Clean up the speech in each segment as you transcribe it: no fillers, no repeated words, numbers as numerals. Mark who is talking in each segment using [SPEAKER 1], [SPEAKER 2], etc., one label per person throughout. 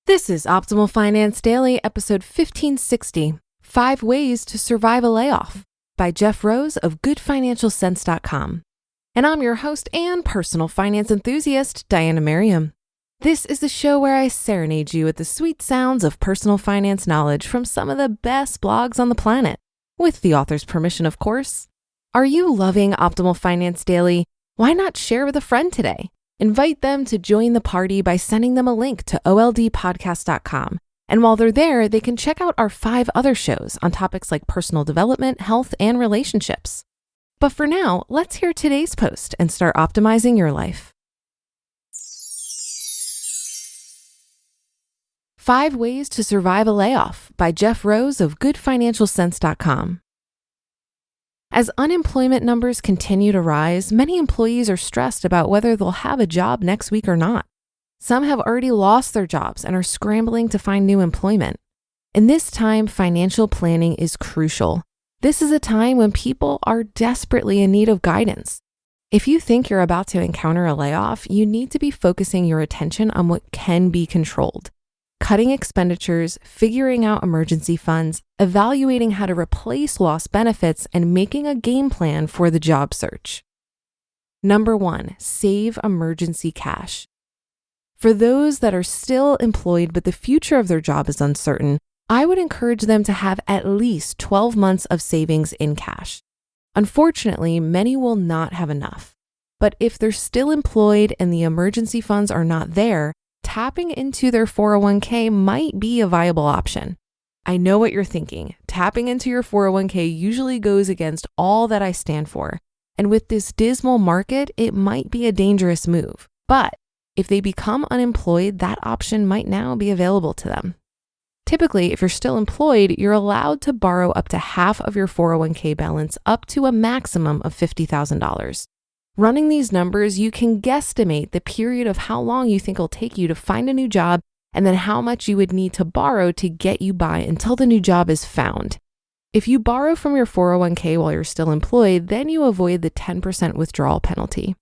[SPEAKER 1] This is Optimal Finance Daily, episode 1560, 5 Ways to Survive a Layoff by Jeff Rose of GoodFinancialSense.com. And I'm your host and personal finance enthusiast, Diana Merriam. This is the show where I serenade you with the sweet sounds of personal finance knowledge from some of the best blogs on the planet, with the author's permission, of course. Are you loving Optimal Finance Daily? Why not share with a friend today? Invite them to join the party by sending them a link to oldpodcast.com. And while they're there, they can check out our 5 other shows on topics like personal development, health, and relationships. But for now, let's hear today's post and start optimizing your life. 5 Ways to Survive a Layoff by Jeff Rose of GoodFinancialSense.com. As unemployment numbers continue to rise, many employees are stressed about whether they'll have a job next week or not. Some have already lost their jobs and are scrambling to find new employment. In this time, financial planning is crucial. This is a time when people are desperately in need of guidance. If you think you're about to encounter a layoff, you need to be focusing your attention on what can be controlled. Cutting expenditures, figuring out emergency funds, evaluating how to replace lost benefits, and making a game plan for the job search. Number 1, save emergency cash. For those that are still employed but the future of their job is uncertain, I would encourage them to have at least 12 months of savings in cash. Unfortunately, many will not have enough. But if they're still employed and the emergency funds are not there, tapping into their 401k might be a viable option. I know what you're thinking. Tapping into your 401k usually goes against all that I stand for. And with this dismal market, it might be a dangerous move. But if they become unemployed, that option might now be available to them. Typically, if you're still employed, you're allowed to borrow up to half of your 401k balance up to a maximum of $50,000. Running these numbers, you can guesstimate the period of how long you think it'll take you to find a new job and then how much you would need to borrow to get you by until the new job is found. If you borrow from your 401k while you're still employed, then you avoid the 10% withdrawal penalty.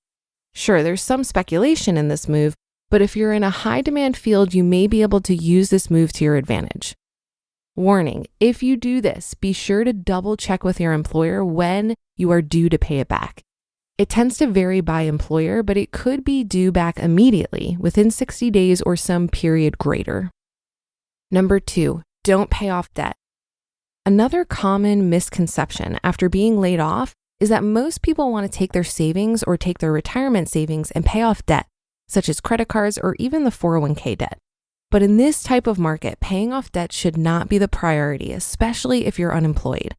[SPEAKER 1] Sure, there's some speculation in this move, but if you're in a high demand field, you may be able to use this move to your advantage. Warning, if you do this, be sure to double check with your employer when you are due to pay it back. It tends to vary by employer, but it could be due back immediately, within 60 days or some period greater. Number 2, don't pay off debt. Another common misconception after being laid off is that most people want to take their savings or take their retirement savings and pay off debt, such as credit cards or even the 401k debt. But in this type of market, paying off debt should not be the priority, especially if you're unemployed.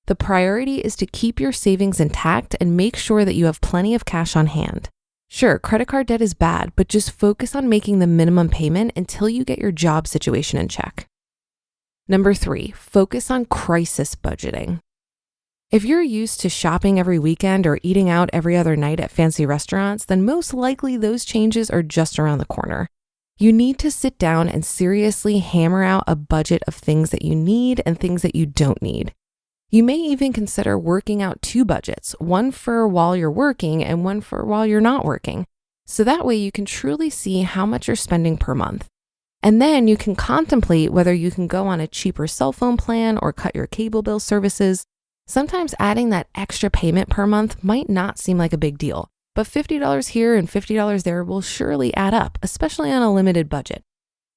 [SPEAKER 1] The priority is to keep your savings intact and make sure that you have plenty of cash on hand. Sure, credit card debt is bad, but just focus on making the minimum payment until you get your job situation in check. Number 3, focus on crisis budgeting. If you're used to shopping every weekend or eating out every other night at fancy restaurants, then most likely those changes are just around the corner. You need to sit down and seriously hammer out a budget of things that you need and things that you don't need. You may even consider working out 2 budgets, one for while you're working and one for while you're not working. So that way you can truly see how much you're spending per month. And then you can contemplate whether you can go on a cheaper cell phone plan or cut your cable bill services. Sometimes adding that extra payment per month might not seem like a big deal, but $50 here and $50 there will surely add up, especially on a limited budget.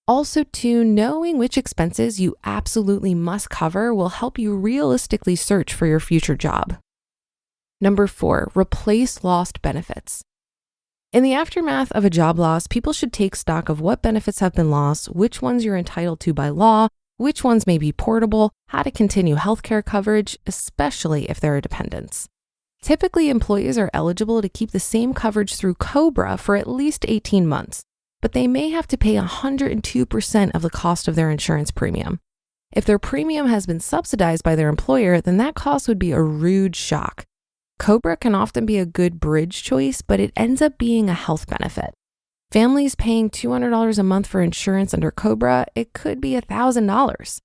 [SPEAKER 1] Also, too, knowing which expenses you absolutely must cover will help you realistically search for your future job. Number 4, replace lost benefits. In the aftermath of a job loss, people should take stock of what benefits have been lost, which ones you're entitled to by law, which ones may be portable, how to continue healthcare coverage, especially if there are dependents. Typically, employees are eligible to keep the same coverage through COBRA for at least 18 months. But they may have to pay 102% of the cost of their insurance premium. If their premium has been subsidized by their employer, then that cost would be a rude shock. COBRA can often be a good bridge choice, but it ends up being a health benefit. Families paying $200 a month for insurance under COBRA, it could be $1,000.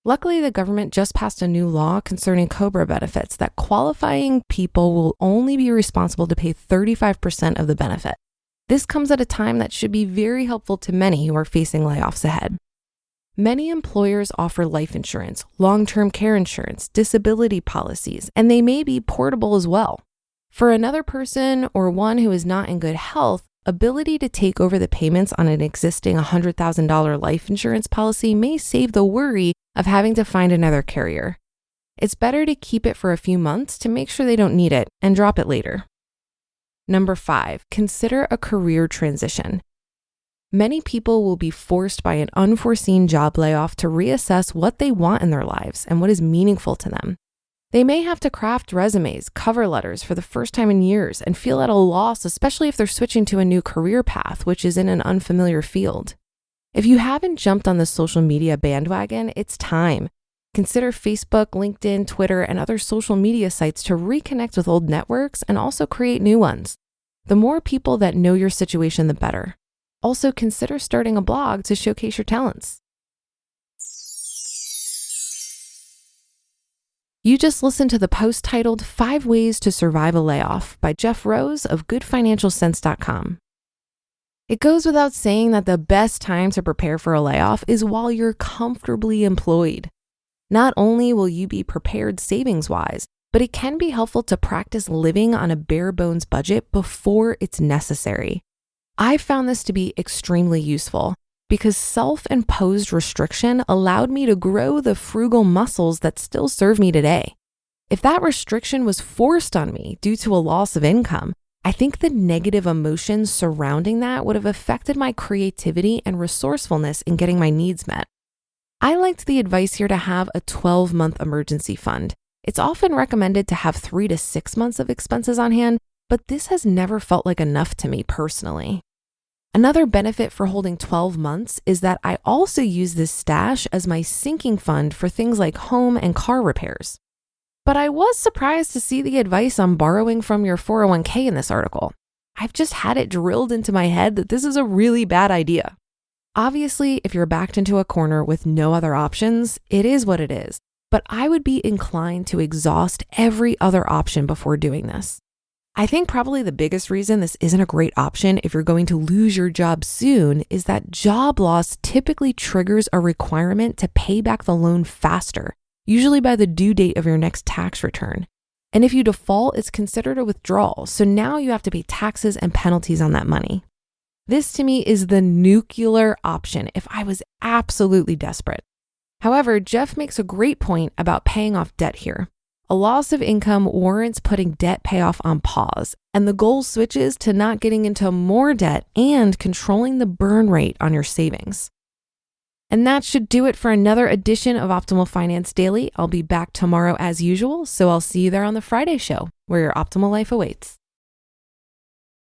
[SPEAKER 1] Luckily, the government just passed a new law concerning COBRA benefits that qualifying people will only be responsible to pay 35% of the benefit. This comes at a time that should be very helpful to many who are facing layoffs ahead. Many employers offer life insurance, long-term care insurance, disability policies, and they may be portable as well. For another person or one who is not in good health, ability to take over the payments on an existing $100,000 life insurance policy may save the worry of having to find another carrier. It's better to keep it for a few months to make sure they don't need it and drop it later. Number 5, consider a career transition. Many people will be forced by an unforeseen job layoff to reassess what they want in their lives and what is meaningful to them. They may have to craft resumes, cover letters for the first time in years and feel at a loss, especially if they're switching to a new career path, which is in an unfamiliar field. If you haven't jumped on the social media bandwagon, it's time. Consider Facebook, LinkedIn, Twitter, and other social media sites to reconnect with old networks and also create new ones. The more people that know your situation, the better. Also, consider starting a blog to showcase your talents. You just listened to the post titled 5 Ways to Survive a Layoff by Jeff Rose of GoodFinancialSense.com. It goes without saying that the best time to prepare for a layoff is while you're comfortably employed. Not only will you be prepared savings-wise, but it can be helpful to practice living on a bare bones budget before it's necessary. I've found this to be extremely useful because self-imposed restriction allowed me to grow the frugal muscles that still serve me today. If that restriction was forced on me due to a loss of income, I think the negative emotions surrounding that would have affected my creativity and resourcefulness in getting my needs met. I liked the advice here to have a 12-month emergency fund. It's often recommended to have 3 to 6 months of expenses on hand, but this has never felt like enough to me personally. Another benefit for holding 12 months is that I also use this stash as my sinking fund for things like home and car repairs. But I was surprised to see the advice on borrowing from your 401k in this article. I've just had it drilled into my head that this is a really bad idea. Obviously, if you're backed into a corner with no other options, it is what it is. But I would be inclined to exhaust every other option before doing this. I think probably the biggest reason this isn't a great option if you're going to lose your job soon is that job loss typically triggers a requirement to pay back the loan faster, usually by the due date of your next tax return. And if you default, it's considered a withdrawal, so now you have to pay taxes and penalties on that money. This to me is the nuclear option if I was absolutely desperate. However, Jeff makes a great point about paying off debt here. A loss of income warrants putting debt payoff on pause, and the goal switches to not getting into more debt and controlling the burn rate on your savings. And that should do it for another edition of Optimal Finance Daily. I'll be back tomorrow as usual, so I'll see you there on the Friday show, where your optimal life awaits.